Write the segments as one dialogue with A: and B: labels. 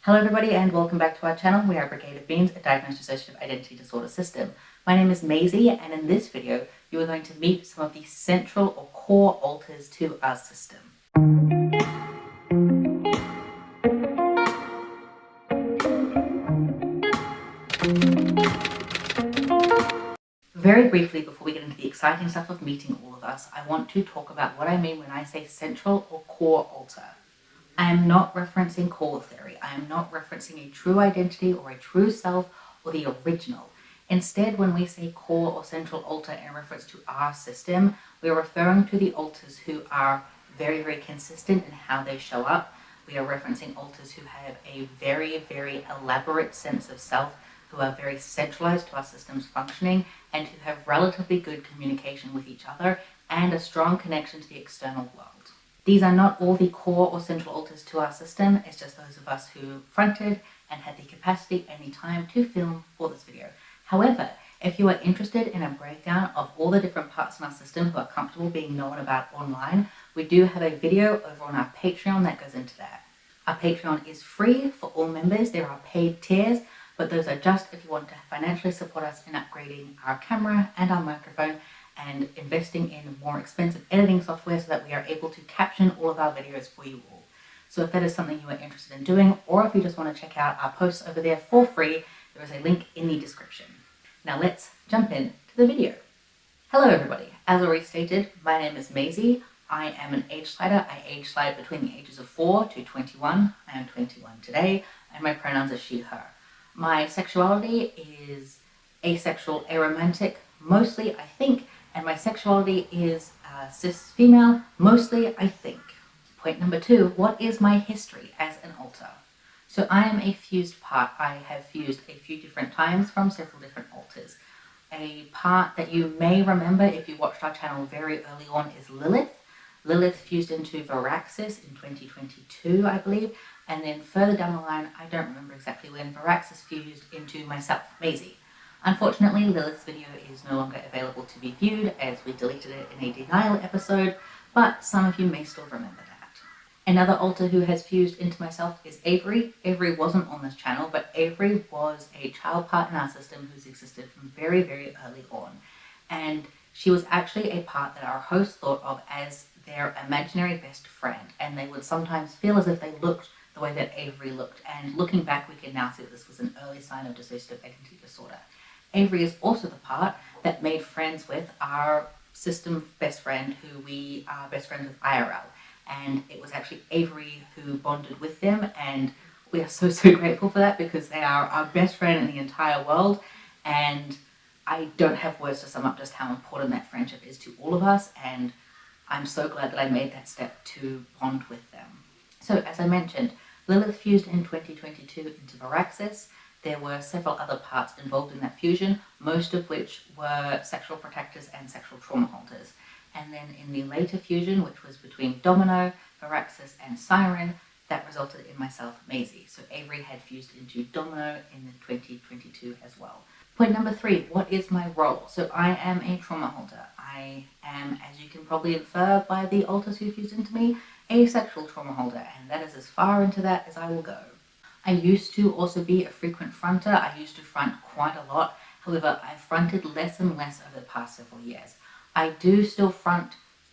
A: Hello everybody and welcome back to our channel. We are Brigade of Beans, a diagnosed dissociative identity disorder system. My name is Maisie and in this video you are going to meet some of the central or core alters to our system. Very briefly, before we get into the exciting stuff of meeting all of us, I want to talk about what I mean when I say central or core alter. I am not referencing core theory. I am not referencing a true identity or a true self or the original. Instead, when we say core or central alter in reference to our system, we are referring to the alters who are very, very consistent in how they show up. We are referencing alters who have a very, very elaborate sense of self, who are very centralized to our system's functioning, and who have relatively good communication with each other and a strong connection to the external world. These are not all the core or central alters to our system, it's just those of us who fronted and had the capacity and the time to film for this video. However, if you are interested in a breakdown of all the different parts in our system who are comfortable being known about online, we do have a video over on our Patreon that goes into that. Our Patreon is free for all members. There are paid tiers, but those are just if you want to financially support us in upgrading our camera and our microphone and investing in more expensive editing software so that we are able to caption all of our videos for you all. So if that is something you are interested in doing, or if you just want to check out our posts over there for free, there is a link in the description. Now let's jump into the video. Hello everybody, as already stated, my name is Maisie. I am an age slider. I age slide between the ages of 4 to 21. I am 21 today, and my pronouns are she, her. My sexuality is asexual, aromantic, mostly I think, and my sexuality is cis female, mostly I think. Point number 2, what is my history as an alter? So I am a fused part. I have fused a few different times from several different alters. A part that you may remember if you watched our channel very early on is Lilith. Lilith fused into Veraxis in 2022, I believe, and then further down the line, I don't remember exactly when, Veraxis fused into myself, Maisie. Unfortunately, Lilith's video is no longer available to be viewed as we deleted it in a denial episode, but some of you may still remember that. Another alter who has fused into myself is Avery. Avery wasn't on this channel, but Avery was a child part in our system who's existed from very, very early on. And she was actually a part that our host thought of as their imaginary best friend, and they would sometimes feel as if they looked the way that Avery looked. And looking back, we can now see that this was an early sign of dissociative identity disorder. Avery is also the part that made friends with our system best friend, who we are best friends with IRL. And it was actually Avery who bonded with them, and we are so grateful for that because they are our best friend in the entire world. And I don't have words to sum up just how important that friendship is to all of us, and I'm so glad that I made that step to bond with them. So as I mentioned, Lilith fused in 2022 into Veraxis. There were several other parts involved in that fusion, most of which were sexual protectors and sexual trauma holders. And then in the later fusion, which was between Domino, Veraxis, and Siren, that resulted in myself, Maisie. So Avery had fused into Domino in 2022 as well. Point number 3, what is my role? So I am a trauma holder. I am, as you can probably infer by the alters who fused into me, a sexual trauma holder, and that is as far into that as I will go. I used to also be a frequent fronter. I used to front quite a lot. However, I've fronted less and less over the past several years. I do still front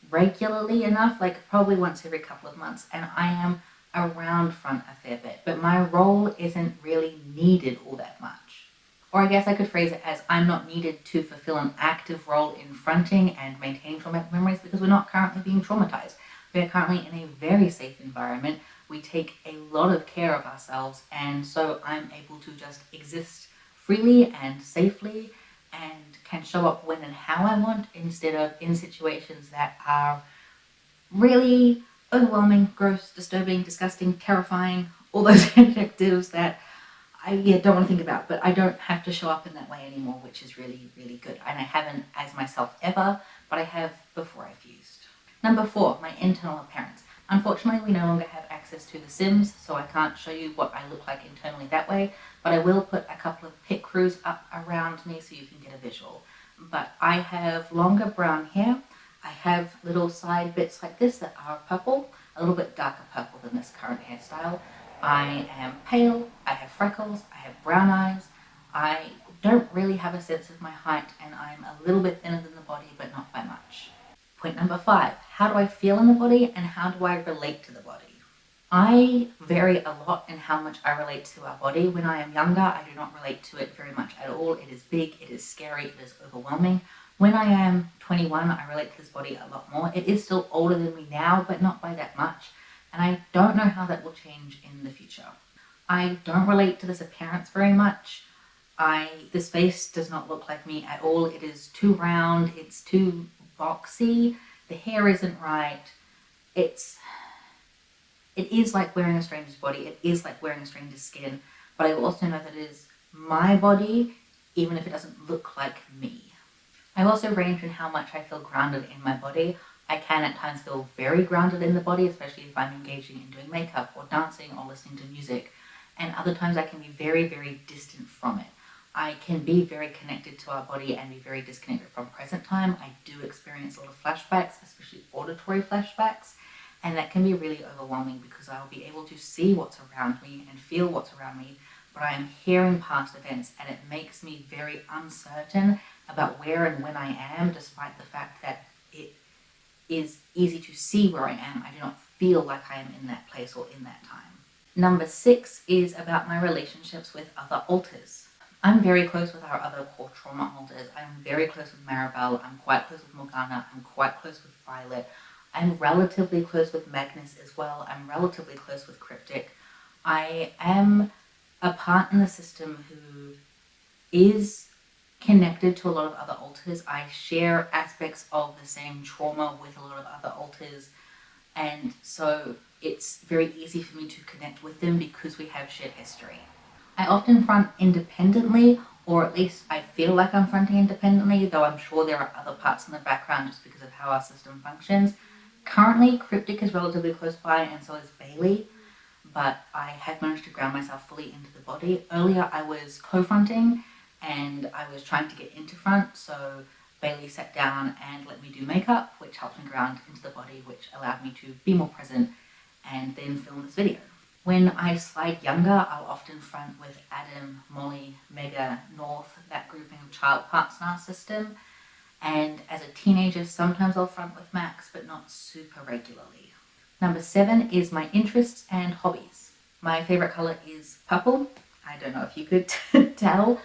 A: regularly enough, like probably once every couple of months, and I am around front a fair bit, but my role isn't really needed all that much. Or I guess I could phrase it as I'm not needed to fulfill an active role in fronting and maintaining traumatic memories because we're not currently being traumatized. We are currently in a very safe environment. We take a lot of care of ourselves, and so I'm able to just exist freely and safely and can show up when and how I want instead of in situations that are really overwhelming, gross, disturbing, disgusting, terrifying, all those adjectives that I don't want to think about, but I don't have to show up in that way anymore, which is really, really good. And I haven't as myself ever, but I have before I fused. Number 4, my internal appearance. Unfortunately, we no longer have access to the Sims, so I can't show you what I look like internally that way, but I will put a couple of pic crews up around me so you can get a visual. But I have longer brown hair. I have little side bits like this that are purple, a little bit darker purple than this current hairstyle. I am pale, I have freckles, I have brown eyes, I don't really have a sense of my height, and I'm a little bit thinner than the body, but not by much. Point number 5, how do I feel in the body and how do I relate to the body? I vary a lot in how much I relate to our body. When I am younger, I do not relate to it very much at all. It is big, it is scary, it is overwhelming. When I am 21, I relate to this body a lot more. It is still older than me now, but not by that much. And I don't know how that will change in the future. I don't relate to this appearance very much. This face does not look like me at all. It is too round, it's too boxy, the hair isn't right. It is like wearing a stranger's body. It is like wearing a stranger's skin. But I also know that it is my body, even if it doesn't look like me. I also range in how much I feel grounded in my body. I can at times feel very grounded in the body, especially if I'm engaging in doing makeup or dancing or listening to music. And other times I can be very, very distant from it. I can be very connected to our body and be very disconnected from present time. I do experience a lot of flashbacks, especially auditory flashbacks. And that can be really overwhelming because I'll be able to see what's around me and feel what's around me, but I am hearing past events and it makes me very uncertain about where and when I am, despite the fact that it is easy to see where I am. I do not feel like I am in that place or in that time. Number 6 is about my relationships with other alters. I'm very close with our other core trauma alters. I'm very close with Maribel. I'm quite close with Morgana. I'm quite close with Violet. I'm relatively close with Magnus as well. I'm relatively close with Cryptic. I am a part in the system who is connected to a lot of other alters. I share aspects of the same trauma with a lot of other alters, and so it's very easy for me to connect with them because we have shared history. I often front independently, or at least I feel like I'm fronting independently, though I'm sure there are other parts in the background just because of how our system functions. Currently, Cryptic is relatively close by, and so is Bailey, but I have managed to ground myself fully into the body. Earlier, I was co-fronting, and I was trying to get into front, so Bailey sat down and let me do makeup, which helped me ground into the body, which allowed me to be more present and then film this video. When I slide younger, I'll often front with Adam, Molly, Mega, North, that grouping of child parts in our system. And as a teenager, sometimes I'll front with Max, but not super regularly. Number 7 is my interests and hobbies. My favorite color is purple. I don't know if you could tell.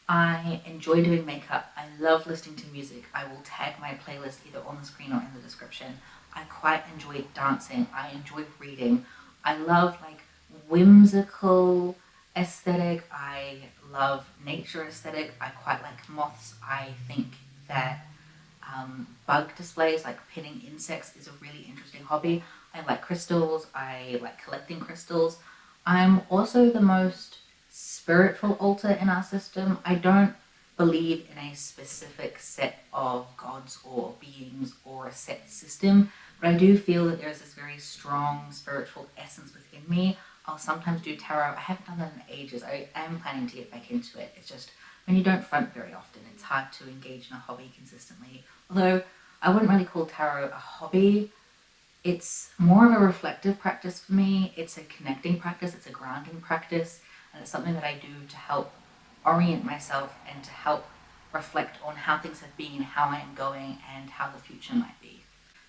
A: I enjoy doing makeup. I love listening to music. I will tag my playlist either on the screen or in the description. I quite enjoy dancing. I enjoy reading. I love like whimsical aesthetic. I love nature aesthetic. I quite like moths. I think that bug displays, like pinning insects, is a really interesting hobby. I like crystals. I like collecting crystals. I'm also the most spiritual alter in our system. I don't believe in a specific set of gods or beings or a set system, but I do feel that there's this very strong spiritual essence within me. I'll sometimes do tarot. I haven't done that in ages. I am planning to get back into it. It's just when you don't front very often, it's hard to engage in a hobby consistently. Although I wouldn't really call tarot a hobby. It's more of a reflective practice for me. It's a connecting practice. It's a grounding practice. And it's something that I do to help orient myself and to help reflect on how things have been, how I am going, and how the future might be.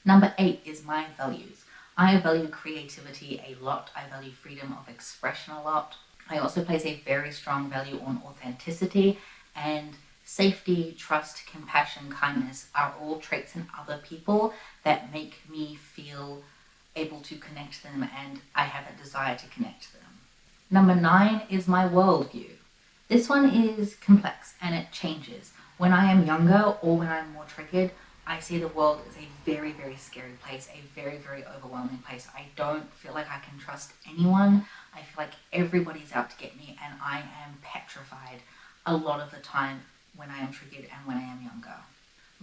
A: Number 8 is my values. I value creativity a lot. I value freedom of expression a lot. I also place a very strong value on authenticity, and safety, trust, compassion, kindness are all traits in other people that make me feel able to connect to them, and I have a desire to connect to them. Number 9 is my worldview. This one is complex and it changes. When I am younger or when I'm more triggered, I see the world as a very, very scary place, a very, very overwhelming place. I don't feel like I can trust anyone. I feel like everybody's out to get me, and I am petrified a lot of the time when I am triggered and when I am younger.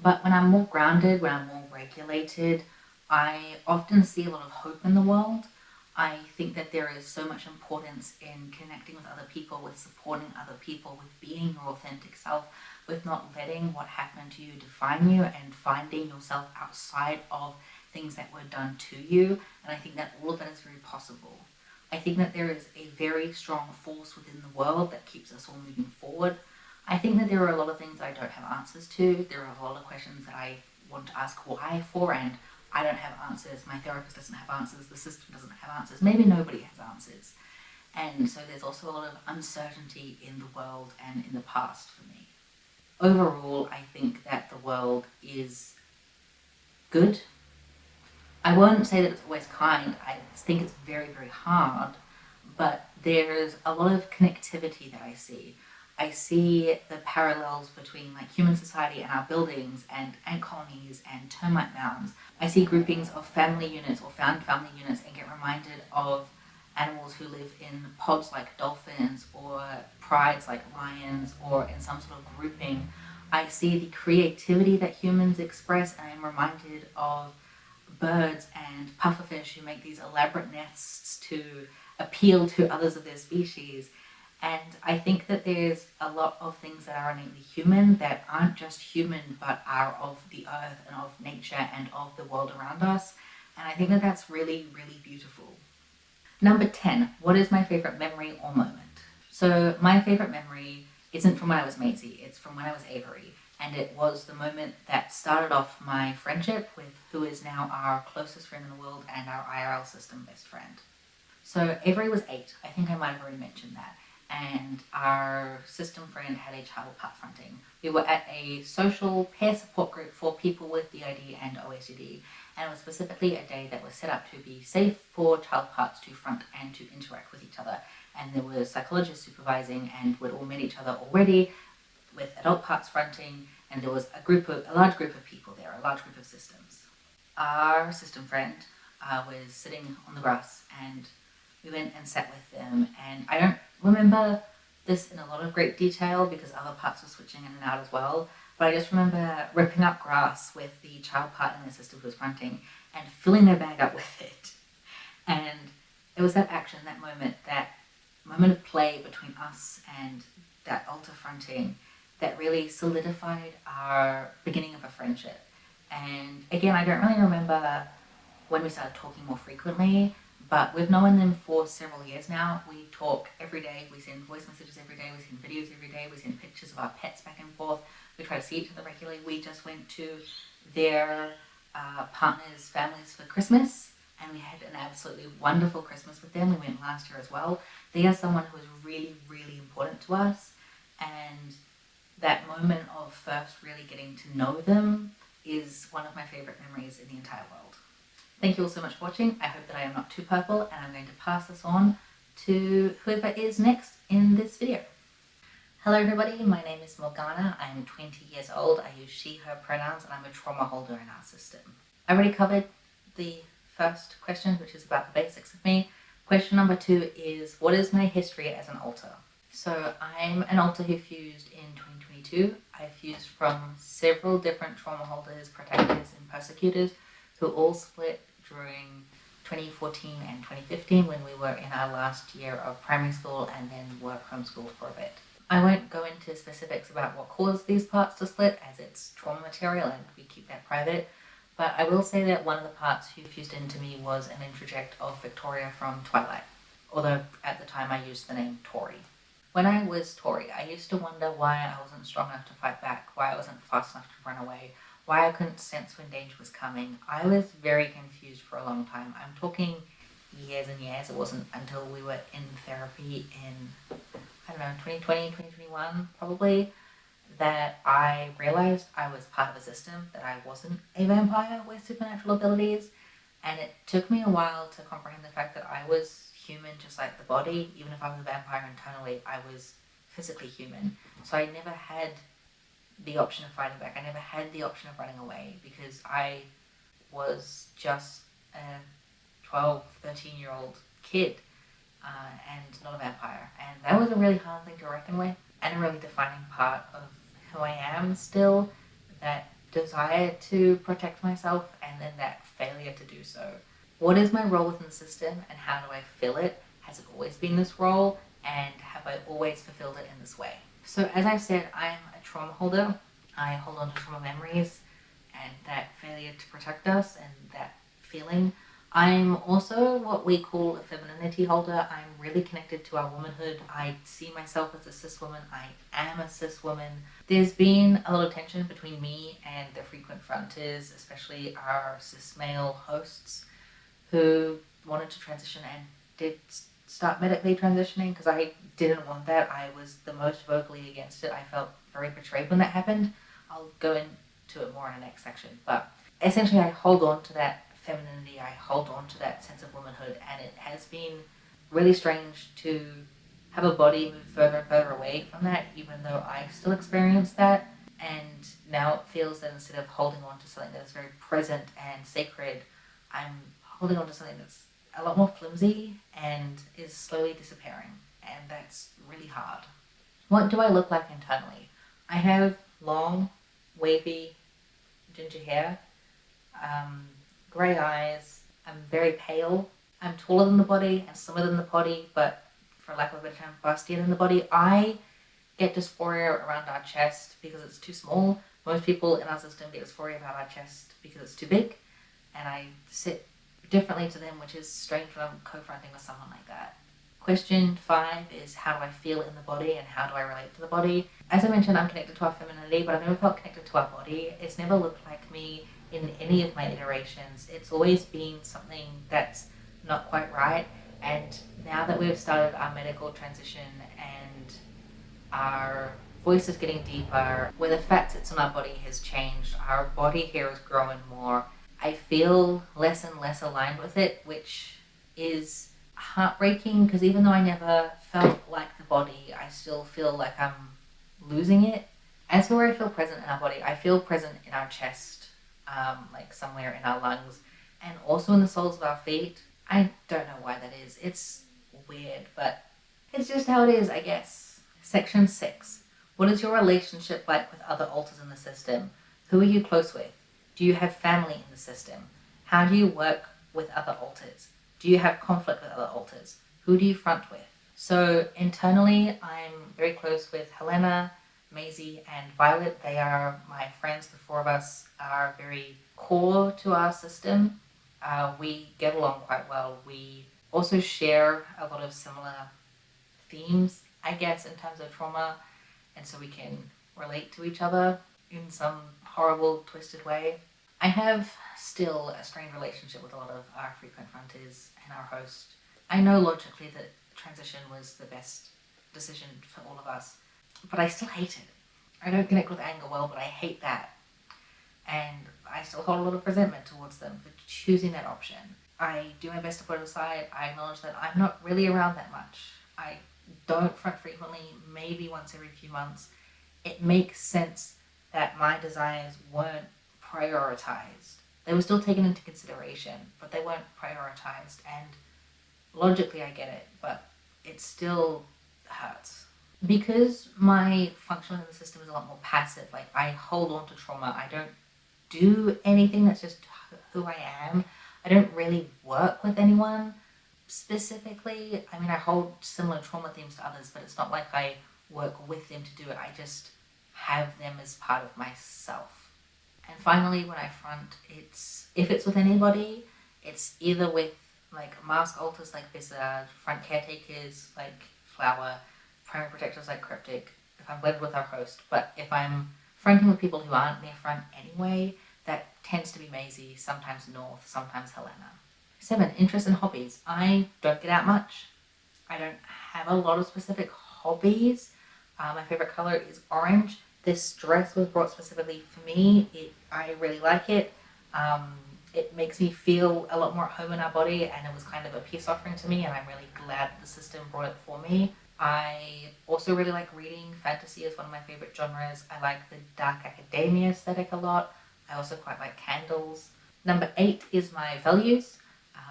A: But when I'm more grounded, when I'm more regulated, I often see a lot of hope in the world. I think that there is so much importance in connecting with other people, with supporting other people, with being your authentic self, with not letting what happened to you define you, and finding yourself outside of things that were done to you. And I think that all of that is very possible. I think that there is a very strong force within the world that keeps us all moving forward. I think that there are a lot of things I don't have answers to. There are a lot of questions that I want to ask why for, and I don't have answers. My therapist doesn't have answers. The system doesn't have answers. Maybe nobody has answers. And so there's also a lot of uncertainty in the world and in the past for me. Overall, I think that the world is good. I won't say that it's always kind. I think it's very, very hard, but there's a lot of connectivity that I see. I see the parallels between like human society and our buildings and ant colonies and termite mounds. I see groupings of family units or found family units and get reminded of animals who live in pods like dolphins or prides like lions or in some sort of grouping. I see the creativity that humans express, and I'm reminded of birds and pufferfish who make these elaborate nests to appeal to others of their species. And I think that there's a lot of things that are innately human that aren't just human but are of the earth and of nature and of the world around us. And I think that that's really, really beautiful. Number 10, what is my favorite memory or moment? So my favorite memory isn't from when I was Maizie, it's from when I was Avery. And it was the moment that started off my friendship with who is now our closest friend in the world and our IRL system best friend. So Avery was 8, I think I might have already mentioned that. And our system friend had a child part fronting. We were at a social peer support group for people with DID and OSD, and it was specifically a day that was set up to be safe for child parts to front and to interact with each other. And there were psychologists supervising, and we'd all met each other already with adult parts fronting, and there was a large group of people there, a large group of systems. Our system friend was sitting on the grass, and we went and sat with them, and I don't remember this in a lot of great detail because other parts were switching in and out as well, but I just remember ripping up grass with the child part in their system who was fronting and filling their bag up with it. And it was that action, that moment of play between us and that altar fronting that really solidified our beginning of a friendship. And again, I don't really remember when we started talking more frequently, but we've known them for several years now. We talk every day, we send voice messages every day, we send videos every day, we send pictures of our pets back and forth. We try to see each other regularly. We just went to their partners' families for Christmas, and we had an absolutely wonderful Christmas with them. We went last year as well. They are someone who is really, really important to us, and that moment of first really getting to know them is one of my favorite memories in the entire world. Thank you all so much for watching. I hope that I am not too purple, and I'm going to pass this on to whoever is next in this video. Hello everybody, my name is Morgana. I'm 20 years old. I use she, her pronouns, and I'm a trauma holder in our system. I already covered the first question, which is about the basics of me. Question number 2 is, what is my history as an alter? So I'm an alter who fused in 2022. I fused from several different trauma holders, protectors, and persecutors who all split during 2014 and 2015 when we were in our last year of primary school and then were homeschooled for a bit. I won't go into specifics about what caused these parts to split as it's trauma material and we keep that private, but I will say that one of the parts who fused into me was an introject of Victoria from Twilight, although at the time I used the name Tori. When I was Tori, I used to wonder why I wasn't strong enough to fight back, why I wasn't fast enough to run away, why I couldn't sense when danger was coming. I was very confused for a long time. I'm talking years and years. It wasn't until we were in therapy in, 2020, 2021 probably, that I realized I was part of a system, that I wasn't a vampire with supernatural abilities. And it took me a while to comprehend the fact that I was human just like the body. Even if I was a vampire internally, I was physically human. So I never had the option of fighting back. I never had the option of running away because I was just a 12, 13-year-old kid and not a vampire. And that was a really hard thing to reckon with and a really defining part of who I am still, that desire to protect myself and then that failure to do so. What is my role within the system and how do I fill it? Has it always been this role, and have I always fulfilled it in this way? So as I said, I'm a trauma holder. I hold on to trauma memories and that failure to protect us and that feeling. I'm also what we call a femininity holder. I'm really connected to our womanhood. I see myself as a cis woman. I am a cis woman. There's been a lot of tension between me and the frequent fronters, especially our cis male hosts who wanted to transition and did start medically transitioning because I didn't want that. I was the most vocally against it. I felt very betrayed when that happened. I'll go into it more in the next section. But essentially, I hold on to that femininity. I hold on to that sense of womanhood. And it has been really strange to have a body move further and further away from that, even though I still experience that. And now it feels that instead of holding on to something that is very present and sacred, I'm holding on to something that's a lot more flimsy and is slowly disappearing. And that's really hard. What do I look like internally? I have long, wavy, ginger hair, grey eyes. I'm very pale. I'm taller than the body and slimmer than the body, but for lack of a better term, bustier than the body. I get dysphoria around our chest because it's too small. Most people in our system get dysphoria about our chest because it's too big, and I sit differently to them, which is strange when I'm co-fronting with someone like that. Question 5 is, how do I feel in the body and how do I relate to the body? As I mentioned, I'm connected to our femininity, but I've never felt connected to our body. It's never looked like me in any of my iterations. It's always been something that's not quite right. And now that we've started our medical transition and our voice is getting deeper, where the fat sits on our body has changed, our body hair is growing more, I feel less and less aligned with it, which is heartbreaking because even though I never felt like the body, I still feel like I'm losing it. As for where I feel present in our body, I feel present in our chest, like somewhere in our lungs, and also in the soles of our feet. I don't know why that is. It's weird, but it's just how it is, I guess. Section 6. What is your relationship like with other alters in the system? Who are you close with? Do you have family in the system? How do you work with other alters? Do you have conflict with other alters? Who do you front with? So internally, I'm very close with Helena, Maizie, and Violet. They are my friends. The 4 of us are very core to our system. We get along quite well. We also share a lot of similar themes, I guess, in terms of trauma, and so we can relate to each other in some horrible, twisted way. I have still a strained relationship with a lot of our frequent fronters and our host. I know logically that transition was the best decision for all of us, but I still hate it. I don't connect with anger well, but I hate that. And I still hold a lot of resentment towards them for choosing that option. I do my best to put it aside. I acknowledge that I'm not really around that much. I don't front frequently, maybe once every few months. It makes sense that my desires weren't prioritized. They were still taken into consideration, but they weren't prioritized. And logically, I get it, but it still hurts. Because my function in the system is a lot more passive, like I hold on to trauma, I don't do anything, that's just who I am. I don't really work with anyone specifically. I mean, I hold similar trauma themes to others, but it's not like I work with them to do it. I just have them as part of myself. And finally, when I front, if it's with anybody, it's either with like mask alters like Visage, front caretakers like Flower, primary protectors like Cryptic, if I'm blended with our host. But if I'm fronting with people who aren't near front anyway, that tends to be Maizie, sometimes North, sometimes Helena. 7, interests and hobbies. I don't get out much. I don't have a lot of specific hobbies. My favorite color is orange. This dress was brought specifically for me. I really like it. It makes me feel a lot more at home in our body, and it was kind of a peace offering to me, and I'm really glad the system brought it for me. I also really like reading. Fantasy is one of my favorite genres. I like the dark academia aesthetic a lot. I also quite like candles. Number 8 is my values.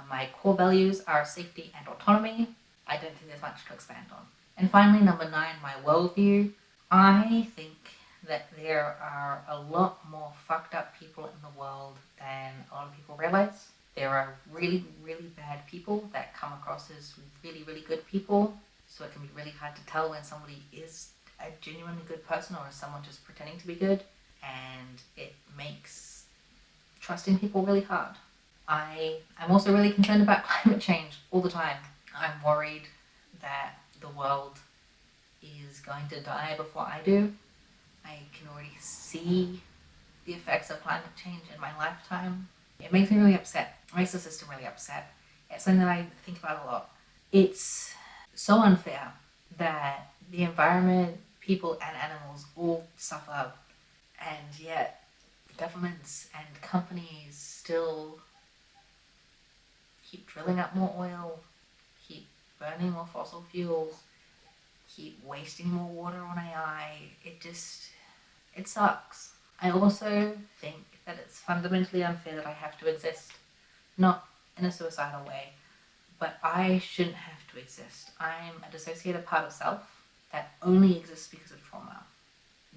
A: My core values are safety and autonomy. I don't think there's much to expand on. And finally, number 9, my worldview. I think that there are a lot more fucked up people in the world than a lot of people realize. There are really, really bad people that come across as really, really good people. So it can be really hard to tell when somebody is a genuinely good person or is someone just pretending to be good. And it makes trusting people really hard. I'm also really concerned about climate change all the time. I'm worried that the world is going to die before I do. I can already see the effects of climate change in my lifetime. It makes me really upset. It makes the system really upset. It's something that I think about a lot. It's so unfair that the environment, people, and animals all suffer, and yet governments and companies still keep drilling up more oil, keep burning more fossil fuels, keep wasting more water on AI. It sucks. I also think that it's fundamentally unfair that I have to exist. Not in a suicidal way, but I shouldn't have to exist. I'm a dissociative part of self that only exists because of trauma,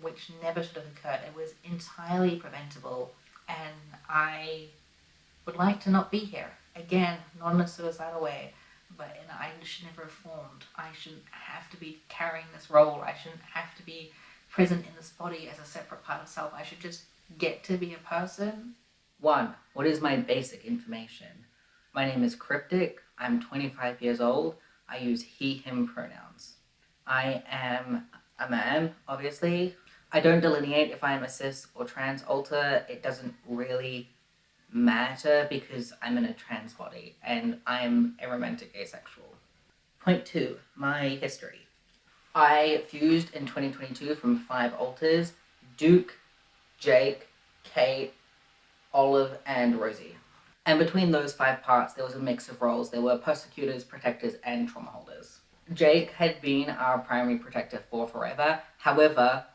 A: which never should have occurred. It was entirely preventable, and I would like to not be here. Again, not in a suicidal way, but I should never have formed. I shouldn't have to be carrying this role. I shouldn't have to be present in this body as a separate part of self. I should just get to be a person. 1. What is my basic information? My name is Cryptic. I'm 25 years old. I use he, him pronouns. I am a man, obviously. I don't delineate if I am a cis or trans alter. It doesn't really matter because I'm in a trans body and I'm a romantic asexual. Point 2, my history. I fused in 2022 from 5 alters: Duke, Jake, Kate, Olive, and Rosie. And between those 5 parts, there was a mix of roles. There were persecutors, protectors, and trauma holders. Jake had been our primary protector for forever. However,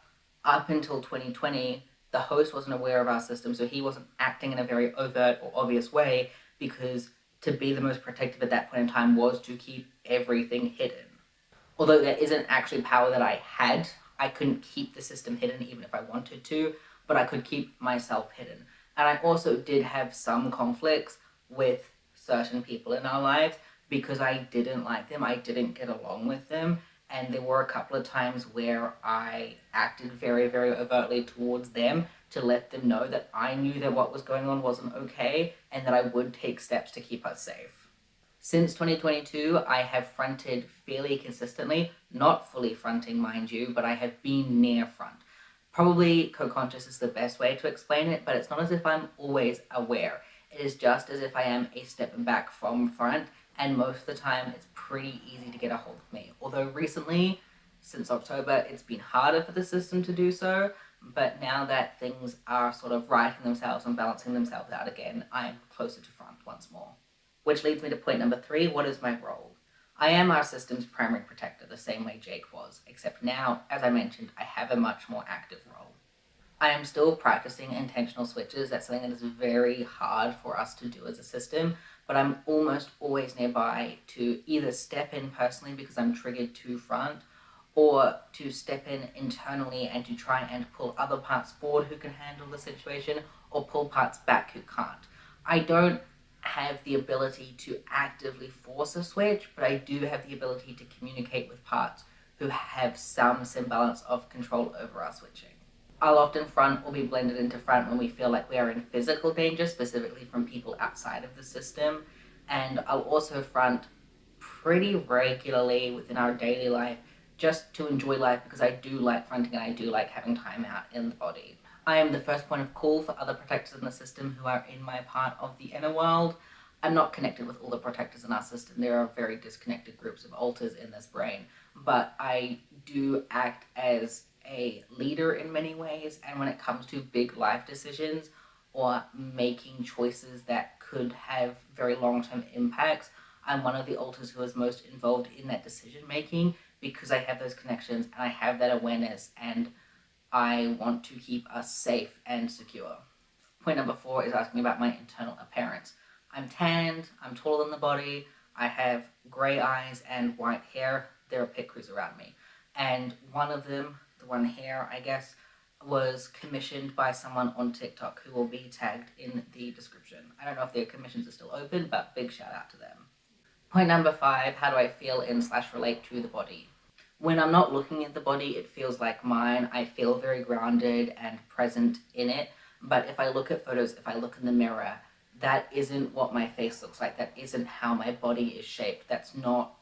A: up until 2020, the host wasn't aware of our system, so he wasn't acting in a very overt or obvious way, because to be the most protective at that point in time was to keep everything hidden. Although there isn't actually power that I had, I couldn't keep the system hidden even if I wanted to, but I could keep myself hidden. And I also did have some conflicts with certain people in our lives because I didn't like them, I didn't get along with them, and there were a couple of times where I acted very, very overtly towards them to let them know that I knew that what was going on wasn't okay and that I would take steps to keep us safe. Since 2022, I have fronted fairly consistently, not fully fronting, mind you, but I have been near front. Probably co-conscious is the best way to explain it, but it's not as if I'm always aware. It is just as if I am a step back from front, and most of the time it's pretty easy to get a hold of me. Although recently, since October, it's been harder for the system to do so, but now that things are sort of righting themselves and balancing themselves out again, I'm closer to front once more. Which leads me to point number 3, what is my role? I am our system's primary protector, the same way Jake was, except now, as I mentioned, I have a much more active role. I am still practicing intentional switches. That's something that is very hard for us to do as a system, but I'm almost always nearby to either step in personally because I'm triggered to front, or to step in internally and to try and pull other parts forward who can handle the situation, or pull parts back who can't. I don't have the ability to actively force a switch, but I do have the ability to communicate with parts who have some semblance of control over our switching. I'll often front or be blended into front when we feel like we are in physical danger, specifically from people outside of the system, and I'll also front pretty regularly within our daily life just to enjoy life because I do like fronting and I do like having time out in the body. I am the first point of call for other protectors in the system who are in my part of the inner world. I'm not connected with all the protectors in our system. There are very disconnected groups of alters in this brain, but I do act as a leader in many ways, and when it comes to big life decisions or making choices that could have very long-term impacts, I'm one of the alters who is most involved in that decision making because I have those connections and I have that awareness, and I want to keep us safe and secure. Point number 4 is asking about my internal appearance. I'm tanned, I'm taller than the body, I have grey eyes and white hair. There are pit crews around me. And one of them, the one here, I guess, was commissioned by someone on TikTok who will be tagged in the description. I don't know if their commissions are still open, but big shout out to them. Point number 5, how do I feel in/relate to the body? When I'm not looking at the body, it feels like mine. I feel very grounded and present in it. But if I look at photos, if I look in the mirror, that isn't what my face looks like. That isn't how my body is shaped. That's not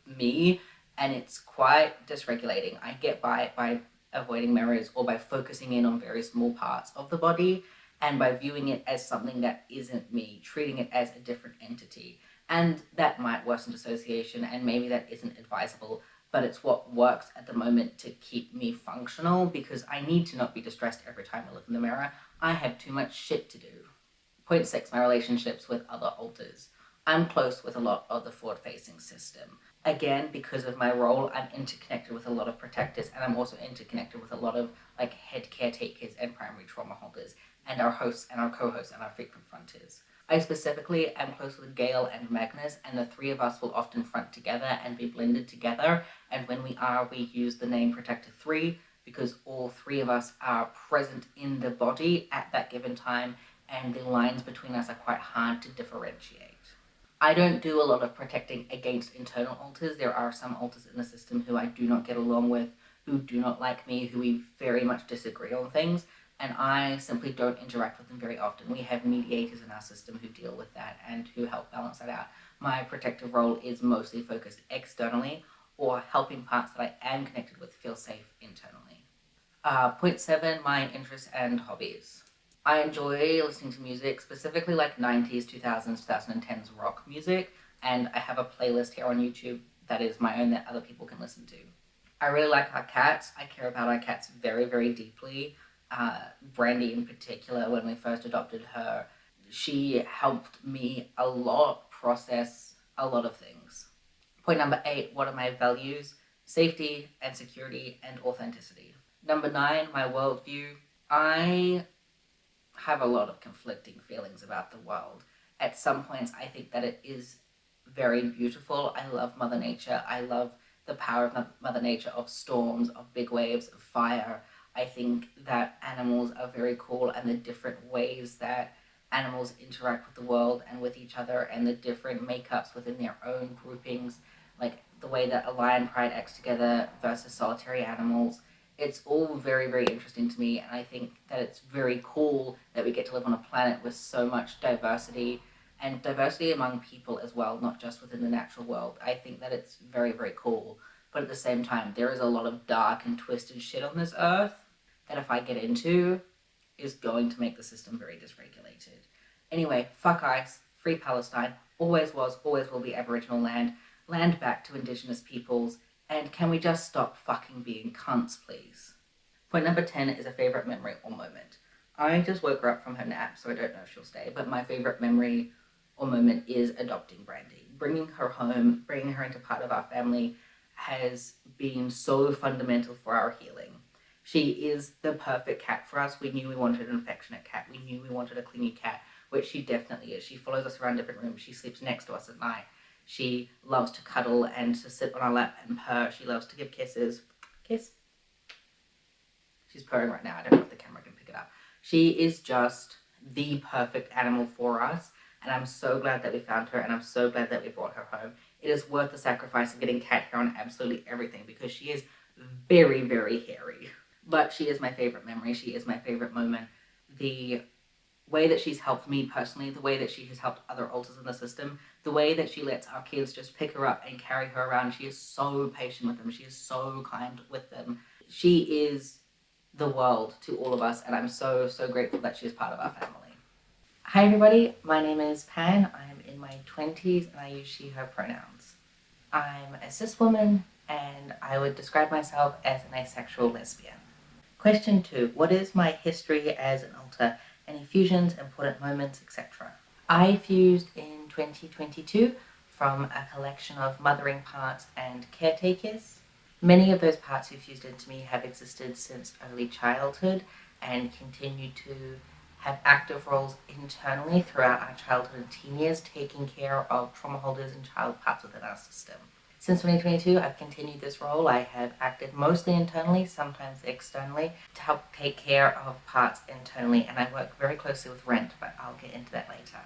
A: me. And it's quite dysregulating. I get by avoiding mirrors or by focusing in on very small parts of the body and by viewing it as something that isn't me, treating it as a different entity. And that might worsen dissociation, and maybe that isn't advisable, but it's what works at the moment to keep me functional, because I need to not be distressed every time I look in the mirror. I have too much shit to do. Point 6, my relationships with other alters. I'm close with a lot of the forward-facing system. Again, because of my role, I'm interconnected with a lot of protectors, and I'm also interconnected with a lot of like head caretakers and primary trauma holders, and our hosts and our co-hosts and our frequent fronters. I specifically am close with Gail and Magnus, and the three of us will often front together and be blended together, and when we are, we use the name Protector 3 because all three of us are present in the body at that given time, and the lines between us are quite hard to differentiate. I don't do a lot of protecting against internal alters. There are some alters in the system who I do not get along with, who do not like me, who we very much disagree on things, and I simply don't interact with them very often. We have mediators in our system who deal with that and who help balance that out. My protective role is mostly focused externally or helping parts that I am connected with feel safe internally. Point 7, my interests and hobbies. I enjoy listening to music, specifically like 90s, 2000s, 2010s rock music, and I have a playlist here on YouTube that is my own that other people can listen to. I really like our cats. I care about our cats very, very deeply. Brandy in particular, when we first adopted her, she helped me a lot process a lot of things. Point number 8, what are my values? Safety and security and authenticity. Number 9, my worldview. I have a lot of conflicting feelings about the world. At some points, I think that it is very beautiful. I love Mother Nature. I love the power of Mother Nature, of storms, of big waves, of fire. I think that animals are very cool, and the different ways that animals interact with the world and with each other, and the different makeups within their own groupings, like the way that a lion pride acts together versus solitary animals. It's all very, very interesting to me, and I think that it's very cool that we get to live on a planet with so much diversity, and diversity among people as well, not just within the natural world. I think that it's very, very cool, but at the same time, there is a lot of dark and twisted shit on this earth that if I get into, is going to make the system very dysregulated. Anyway, fuck ICE, free Palestine, always was, always will be Aboriginal land, land back to Indigenous peoples, and can we just stop fucking being cunts, please? Point number 10 is a favourite memory or moment. I just woke her up from her nap, so I don't know if she'll stay, but my favourite memory or moment is adopting Brandy. Bringing her home, bringing her into part of our family has been so fundamental for our healing. She is the perfect cat for us. We knew we wanted an affectionate cat. We knew we wanted a clingy cat, which she definitely is. She follows us around different rooms. She sleeps next to us at night. She loves to cuddle and to sit on our lap and purr. She loves to give kisses. Kiss. She's purring right now. I don't know if the camera can pick it up. She is just the perfect animal for us, and I'm so glad that we found her, and I'm so glad that we brought her home. It is worth the sacrifice of getting cat hair on absolutely everything, because she is very, very hairy. But she is my favorite memory. She is my favorite moment. The way that she's helped me personally, the way that she has helped other alters in the system, the way that she lets our kids just pick her up and carry her around. She is so patient with them. She is so kind with them. She is the world to all of us, and I'm so, so grateful that she is part of our family. Hi everybody, my name is Pan. I'm in my 20s and I use she, her pronouns. I'm a cis woman, and I would describe myself as an asexual lesbian. Question 2. What is my history as an alter? Any fusions, important moments, etc. I fused in 2022 from a collection of mothering parts and caretakers. Many of those parts who fused into me have existed since early childhood and continue to have active roles internally throughout our childhood and teen years, taking care of trauma holders and child parts within our system. Since 2022, I've continued this role. I have acted mostly internally, sometimes externally, to help take care of parts internally, and I work very closely with Rent, but I'll get into that later.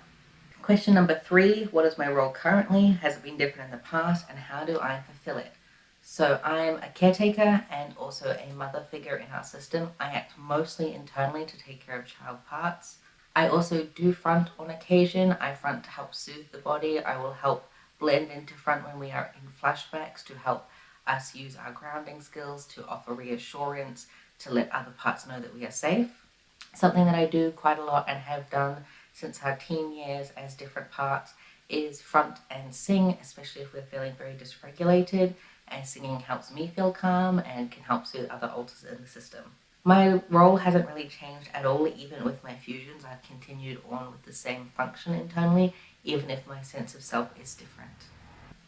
A: Question number 3, what is my role currently? Has it been different in the past, and how do I fulfill it? So I'm a caretaker and also a mother figure in our system. I act mostly internally to take care of child parts. I also do front on occasion. I front to help soothe the body. I will help blend into front when we are in flashbacks to help us use our grounding skills to offer reassurance, to let other parts know that we are safe. Something that I do quite a lot and have done since our teen years as different parts is front and sing, especially if we're feeling very dysregulated, and singing helps me feel calm and can help soothe other alters in the system. My role hasn't really changed at all, even with my fusions. I've continued on with the same function internally, even if my sense of self is different.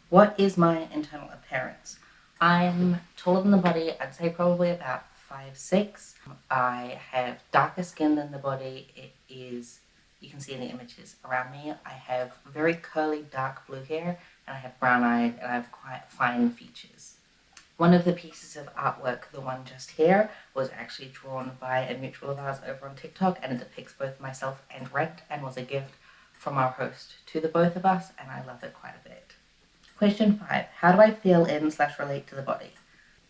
A: What is my internal appearance? I'm taller than the body. I'd say probably about 5'6". I have darker skin than the body. It is, you can see in the images around me, I have very curly dark blue hair, and I have brown eyes, and I have quite fine features. One of the pieces of artwork, the one just here, was actually drawn by a mutual of ours over on TikTok, and it depicts both myself and Rent, and was a gift from our host to the both of us, and I love it quite a bit. Question 5. How do I feel in/relate to the body?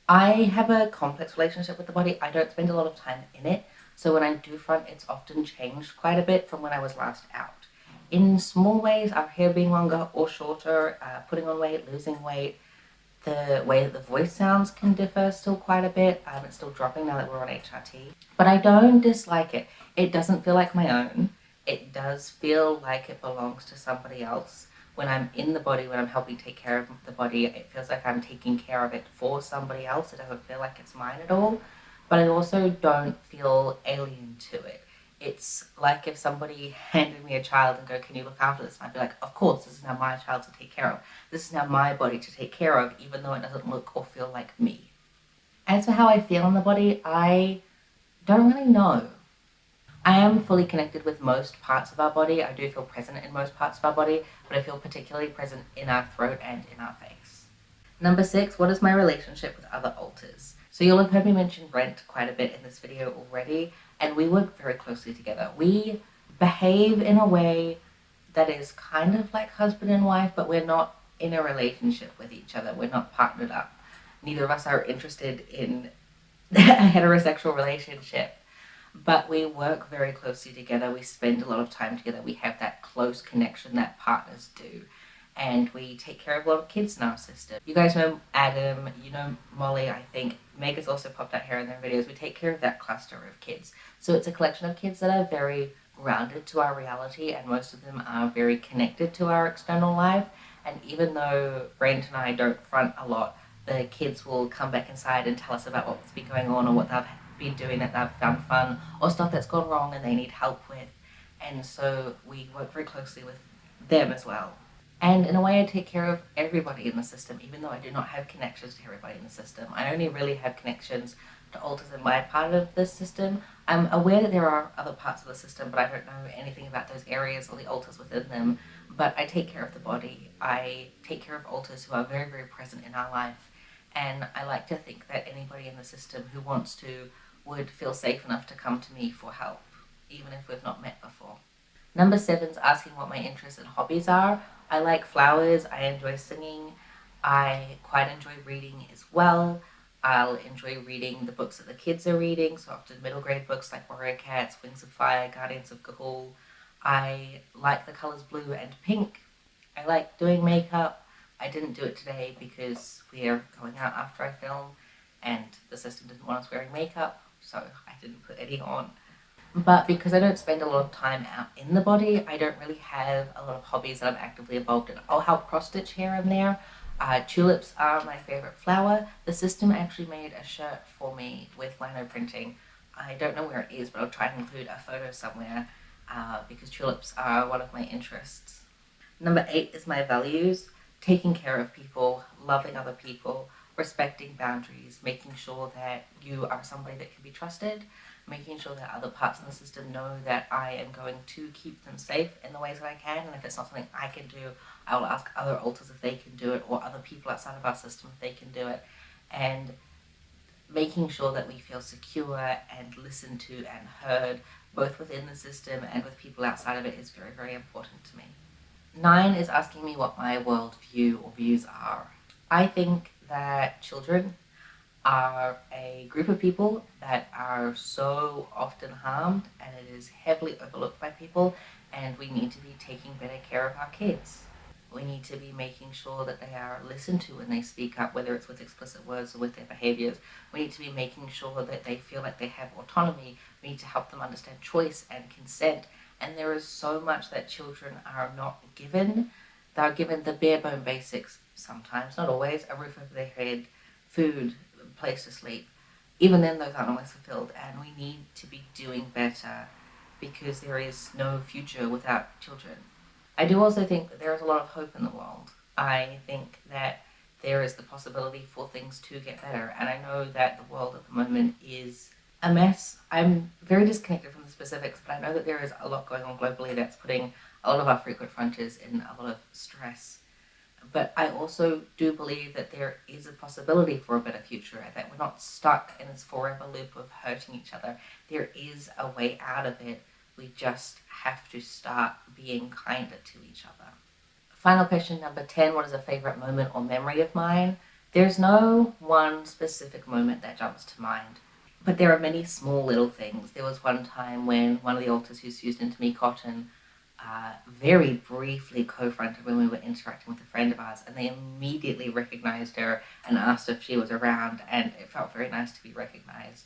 A: I have a complex relationship with the body. I don't spend a lot of time in it, so when I do front, it's often changed quite a bit from when I was last out. In small ways, our hair being longer or shorter, putting on weight, losing weight, the way that the voice sounds can differ still quite a bit. It's still dropping now that we're on HRT. But I don't dislike it. It doesn't feel like my own. It does feel like it belongs to somebody else. When I'm in the body, when I'm helping take care of the body, it feels like I'm taking care of it for somebody else. It doesn't feel like it's mine at all. But I also don't feel alien to it. It's like if somebody handed me a child and go, can you look after this? And I'd be like, of course, this is now my child to take care of. This is now my body to take care of, even though it doesn't look or feel like me. As for how I feel in the body, I don't really know. I am fully connected with most parts of our body. I do feel present in most parts of our body, but I feel particularly present in our throat and in our face. Number 6, what is my relationship with other alters? So you'll have heard me mention Rent quite a bit in this video already, and we work very closely together. We behave in a way that is kind of like husband and wife, but we're not in a relationship with each other. We're not partnered up. Neither of us are interested in a heterosexual relationship, but we work very closely together. We spend a lot of time together. We have that close connection that partners do. And we take care of a lot of kids in our system. You guys know Adam, you know Molly, I think. Meg has also popped out here in their videos. We take care of that cluster of kids. So it's a collection of kids that are very grounded to our reality, and most of them are very connected to our external life. And even though Brent and I don't front a lot, the kids will come back inside and tell us about what's been going on or what they've been doing that they've found fun, or stuff that's gone wrong and they need help with. And so we work very closely with them as well. And in a way, I take care of everybody in the system, even though I do not have connections to everybody in the system. I only really have connections to alters in my part of the system. I'm aware that there are other parts of the system, but I don't know anything about those areas or the alters within them. But I take care of the body. I take care of alters who are very, very present in our life. And I like to think that anybody in the system who wants to would feel safe enough to come to me for help, even if we've not met before. Number 7 is asking what my interests and hobbies are. I like flowers, I enjoy singing, I quite enjoy reading as well. I'll enjoy reading the books that the kids are reading, so often middle grade books like Warrior Cats, Wings of Fire, Guardians of Gahul. I like the colours blue and pink. I like doing makeup. I didn't do it today because we are going out after I film and the system didn't want us wearing makeup, so I didn't put any on. But because I don't spend a lot of time out in the body, I don't really have a lot of hobbies that I'm actively involved in. I'll help cross-stitch here and there. Tulips are my favourite flower. The system actually made a shirt for me with lino printing. I don't know where it is, but I'll try and include a photo somewhere because tulips are one of my interests. Number 8 is my values. Taking care of people, loving other people, respecting boundaries, making sure that you are somebody that can be trusted, making sure that other parts of the system know that I am going to keep them safe in the ways that I can, and if it's not something I can do, I will ask other alters if they can do it, or other people outside of our system if they can do it, and making sure that we feel secure and listened to and heard, both within the system and with people outside of it, is very, very important to me. 9 is asking me what my worldview or views are. I think that children are a group of people that are so often harmed, and it is heavily overlooked by people, and we need to be taking better care of our kids. We need to be making sure that they are listened to when they speak up, whether it's with explicit words or with their behaviors. We need to be making sure that they feel like they have autonomy. We need to help them understand choice and consent. And there is so much that children are not given. They're given the bare bone basics sometimes, not always, a roof over their head, food, place to sleep. Even then, those aren't always fulfilled, and we need to be doing better because there is no future without children. I do also think that there is a lot of hope in the world. I think that there is the possibility for things to get better, and I know that the world at the moment is a mess. I'm very disconnected from the specifics, but I know that there is a lot going on globally that's putting a lot of our frequent frontiers in a lot of stress. But I also do believe that there is a possibility for a better future, and that we're not stuck in this forever loop of hurting each other. There is a way out of it. We just have to start being kinder to each other. Final question number 10, what is a favorite moment or memory of mine? There's no one specific moment that jumps to mind, but there are many small little things. There was one time when one of the alters who's used into me cotton very briefly co-fronted when we were interacting with a friend of ours, and they immediately recognized her and asked if she was around, and it felt very nice to be recognized.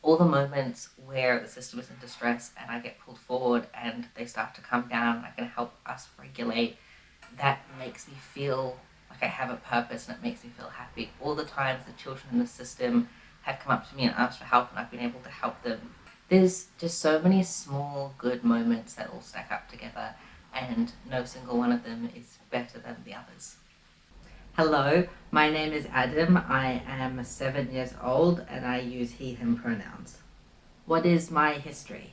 A: All the moments where the system is in distress and I get pulled forward and they start to come down and I can help us regulate, that makes me feel like I have a purpose, and it makes me feel happy. All the times the children in the system have come up to me and asked for help and I've been able to help them. There's just so many small good moments that all stack up together, and no single one of them is better than the others. Hello, my name is Adam. I am 7 years old and I use he, him pronouns. What is my history?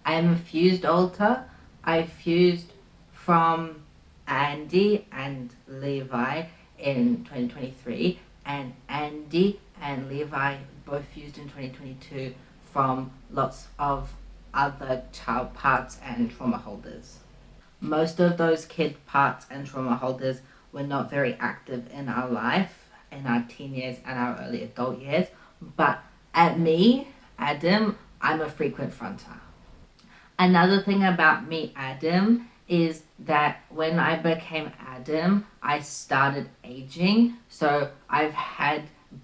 A: I am a fused alter. I fused from Andy and Levi in 2023, and Andy and Levi both fused in 2022 from lots of other child parts and trauma holders. Most of those kid parts and trauma holders were not very active in our life, in our teen years and our early adult years, but at me, Adam, I'm a frequent fronter. Another thing about me, Adam, is that when I became Adam, I started aging. So I've had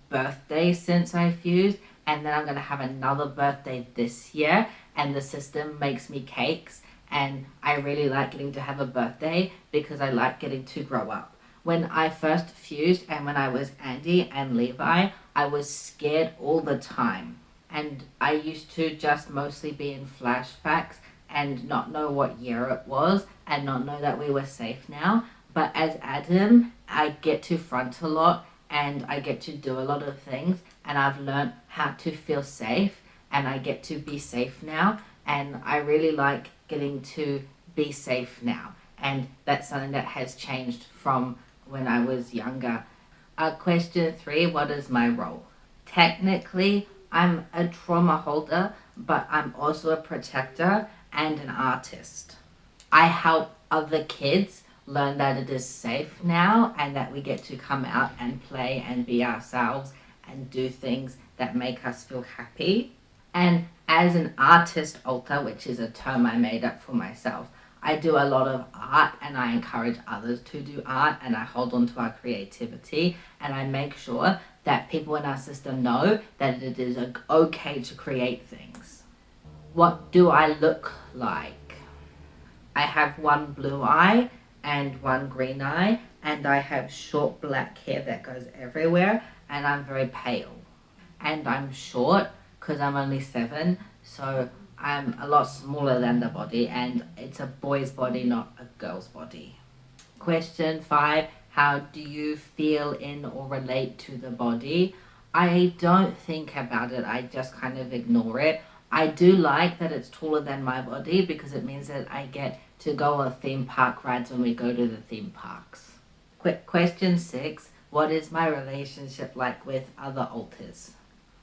A: birthdays since I fused, and then I'm going to have another birthday this year, and the system makes me cakes, and I really like getting to have a birthday because I like getting to grow up. When I first fused and when I was Andy and Levi, I was scared all the time. And I used to just mostly be in flashbacks and not know what year it was and not know that we were safe now. But as Adam, I get to front a lot and I get to do a lot of things, and I've learned how to feel safe, and I get to be safe now, and I really like getting to be safe now. And that's something that has changed from when I was younger. Question 3, what is my role? Technically, I'm a trauma holder, but I'm also a protector and an artist. I help other kids learn that it is safe now and that we get to come out and play and be ourselves and do things that make us feel happy. And as an artist alter, which is a term I made up for myself, I do a lot of art and I encourage others to do art, and I hold on to our creativity, and I make sure that people in our system know that it is okay to create things. What do I look like? I have one blue eye and one green eye, and I have short black hair that goes everywhere, and I'm very pale. And I'm short because I'm only 7, so I'm a lot smaller than the body, and it's a boy's body, not a girl's body. Question 5, how do you feel in or relate to the body? I don't think about it, I just kind of ignore it. I do like that it's taller than my body because it means that I get to go on theme park rides when we go to the theme parks. Question 6, what is my relationship like with other alters?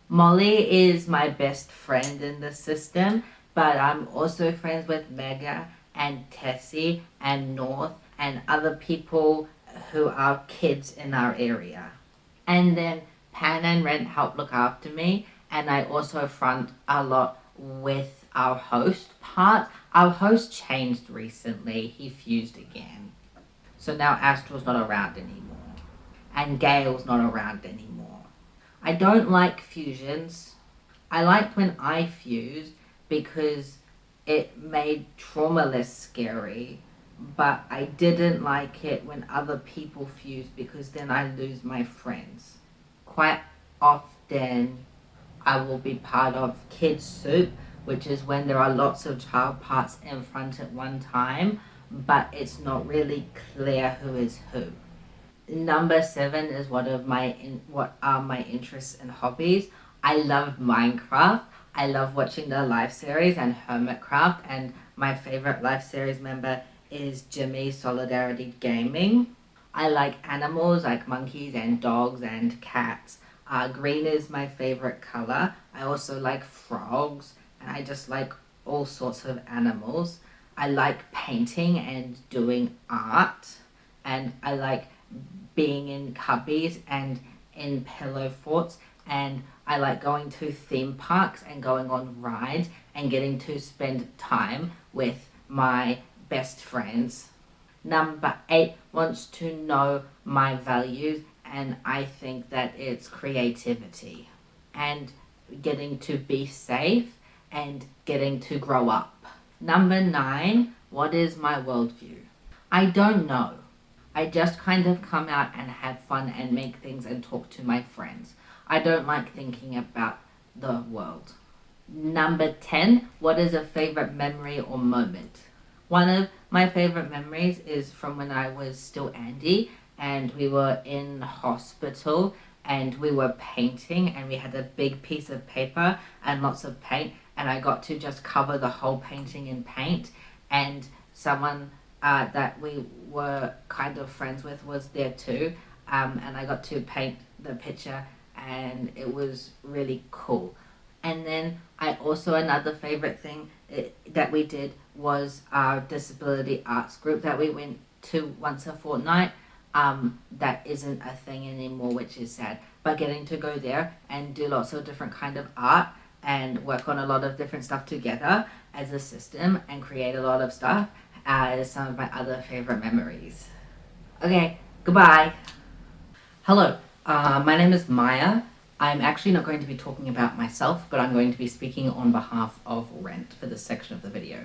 A: Molly is my best friend in the system, but I'm also friends with Mega and Tessie and North and other people who are kids in our area. And then Pan and Rent help look after me, and I also front a lot with our host part. Our host changed recently. He fused again. So now Astral's not around anymore. And Gale's not around anymore. I don't like fusions. I liked when I fused because it made trauma less scary, but I didn't like it when other people fused because then I lose my friends. Quite often I will be part of Kids Soup, which is when there are lots of child parts in front at one time, but it's not really clear who is who. Number 7 is what are my interests and hobbies. I love Minecraft. I love watching the live series and Hermitcraft, and my favorite live series member is Jimmy Solidarity Gaming. I like animals like monkeys and dogs and cats. Green is my favorite color. I also like frogs, and I just like all sorts of animals. I like painting and doing art, and I like being in cubbies and in pillow forts, and I like going to theme parks and going on rides and getting to spend time with my best friends. Number 8 wants to know my values, and I think that it's creativity and getting to be safe and getting to grow up. Number 9, what is my worldview? I don't know. I just kind of come out and have fun and make things and talk to my friends. I don't like thinking about the world. Number 10, what is a favorite memory or moment? One of my favorite memories is from when I was still Andy and we were in hospital and we were painting and we had a big piece of paper and lots of paint, and I got to just cover the whole painting in paint, and someone that we were kind of friends with was there too, and I got to paint the picture and it was really cool. And then another favorite thing that we did was our disability arts group that we went to once a fortnight. That isn't a thing anymore, which is sad, but getting to go there and do lots of different kind of art and work on a lot of different stuff together as a system and create a lot of stuff is some of my other favorite memories. Okay, goodbye. Hello, my name is Maya. I'm actually not going to be talking about myself, but I'm going to be speaking on behalf of Rent for this section of the video.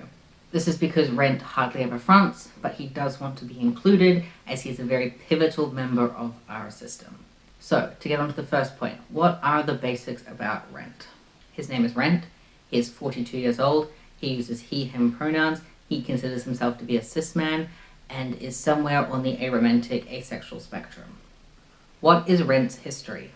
A: This is because Rent hardly ever fronts, but he does want to be included as he's a very pivotal member of our system. So, to get on to the first point, what are the basics about Rent? His name is Rent, he is 42 years old, he uses he, him pronouns, he considers himself to be a cis man, and is somewhere on the aromantic asexual spectrum. What is Rent's history?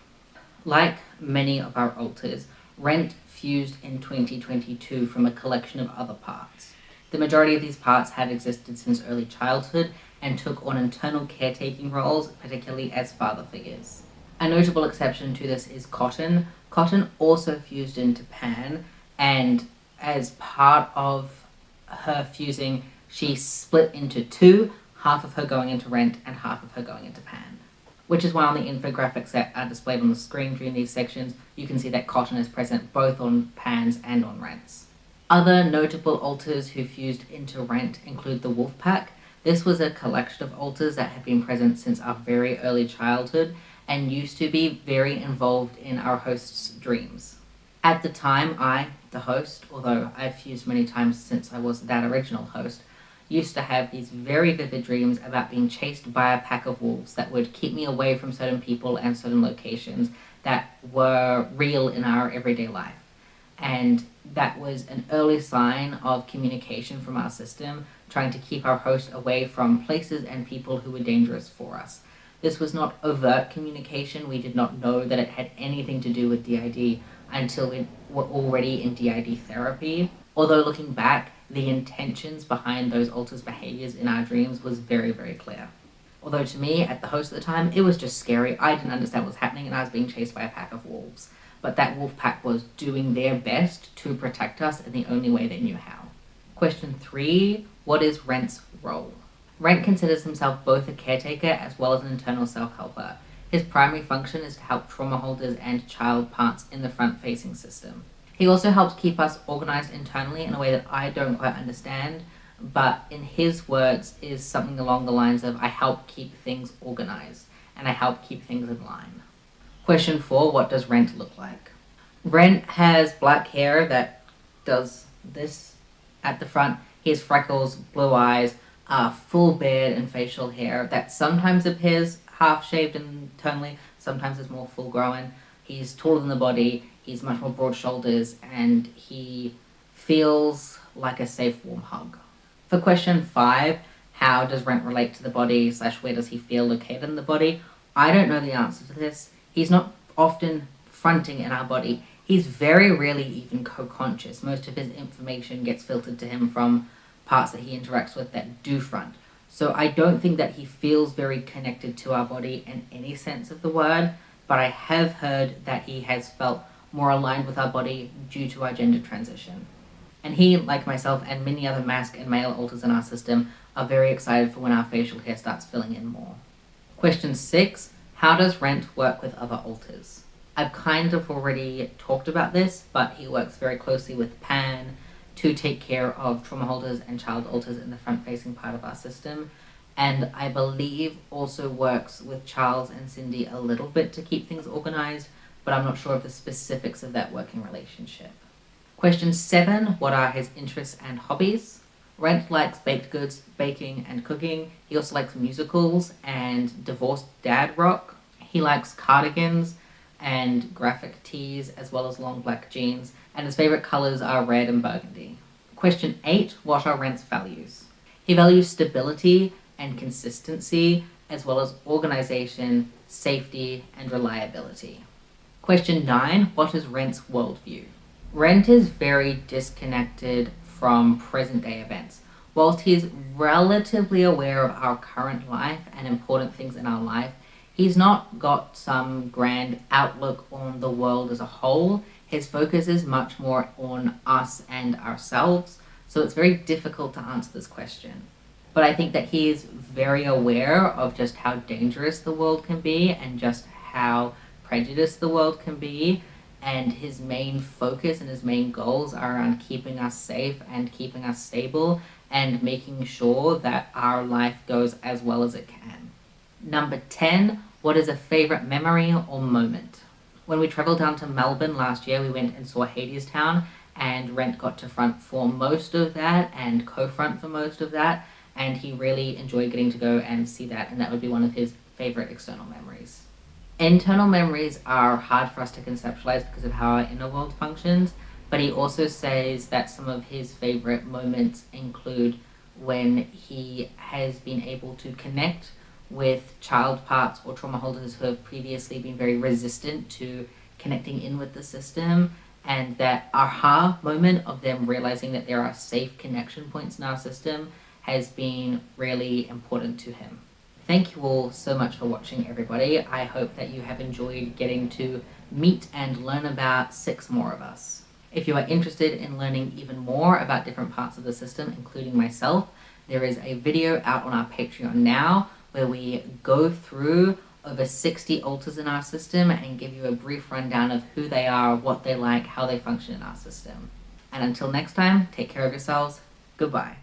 A: Like many of our alters, Rent fused in 2022 from a collection of other parts. The majority of these parts had existed since early childhood and took on internal caretaking roles, particularly as father figures. A notable exception to this is Cotton. Cotton also fused into Pan, and as part of her fusing, she split into two, half of her going into Rent and half of her going into Pan. Which is why on the infographics that are displayed on the screen during these sections, you can see that Cotton is present both on Pans and on Rents. Other notable alters who fused into Rent include the Wolf Pack. This was a collection of alters that had been present since our very early childhood and used to be very involved in our host's dreams. At the time, I, the host, although I've fused many times since I was that original host, used to have these very vivid dreams about being chased by a pack of wolves that would keep me away from certain people and certain locations that were real in our everyday life. And that was an early sign of communication from our system, trying to keep our host away from places and people who were dangerous for us. This was not overt communication. We did not know that it had anything to do with DID until we were already in DID therapy. Although looking back, the intentions behind those alters' behaviors in our dreams was very, very clear. Although to me, at the host at the time, it was just scary. I didn't understand what was happening and I was being chased by a pack of wolves. But that wolf pack was doing their best to protect us in the only way they knew how. Question 3, what is Rent's role? Rent considers himself both a caretaker as well as an internal self-helper. His primary function is to help trauma holders and child parts in the front-facing system. He also helps keep us organized internally in a way that I don't quite understand, but in his words is something along the lines of, I help keep things organized and I help keep things in line. Question 4, what does Rent look like? Rent has black hair that does this at the front. He has freckles, blue eyes, full beard and facial hair that sometimes appears half-shaved internally, sometimes is more full-grown. He's taller than the body, he's much more broad shoulders, and he feels like a safe, warm hug. For question 5, how does Rent relate to the body / where does he feel located in the body? I don't know the answer to this. He's not often fronting in our body. He's very rarely even co-conscious. Most of his information gets filtered to him from parts that he interacts with that do front. So I don't think that he feels very connected to our body in any sense of the word, but I have heard that he has felt more aligned with our body due to our gender transition. And he, like myself and many other masc and male alters in our system, are very excited for when our facial hair starts filling in more. Question 6, how does Rent work with other alters? I've kind of already talked about this, but he works very closely with Pan to take care of trauma holders and child alters in the front-facing part of our system, and I believe also works with Charles and Cindy a little bit to keep things organized, but I'm not sure of the specifics of that working relationship. Question 7, what are his interests and hobbies? Rent likes baked goods, baking, and cooking. He also likes musicals and divorced dad rock. He likes cardigans and graphic tees, as well as long black jeans, and his favorite colors are red and burgundy. Question 8, what are Rent's values? He values stability and consistency, as well as organization, safety, and reliability. Question 9, what is Rent's worldview? Rent is very disconnected from present-day events. Whilst he is relatively aware of our current life and important things in our life, he's not got some grand outlook on the world as a whole. His focus is much more on us and ourselves, so it's very difficult to answer this question. But I think that he is very aware of just how dangerous the world can be and just how prejudiced the world can be, and his main focus and his main goals are around keeping us safe and keeping us stable and making sure that our life goes as well as it can. Number 10, what is a favorite memory or moment? When we traveled down to Melbourne last year, we went and saw Hadestown, and Rent got to front for most of that and co-front for most of that, and he really enjoyed getting to go and see that, and that would be one of his favorite external memories. Internal memories are hard for us to conceptualize because of how our inner world functions, but he also says that some of his favorite moments include when he has been able to connect with child parts or trauma holders who have previously been very resistant to connecting in with the system, and that aha moment of them realizing that there are safe connection points in our system has been really important to him. Thank you all so much for watching, everybody. I hope that you have enjoyed getting to meet and learn about 6 more of us. If you are interested in learning even more about different parts of the system, including myself, there is a video out on our Patreon now where we go through over 60 alters in our system and give you a brief rundown of who they are, what they like, how they function in our system. And until next time, take care of yourselves. Goodbye.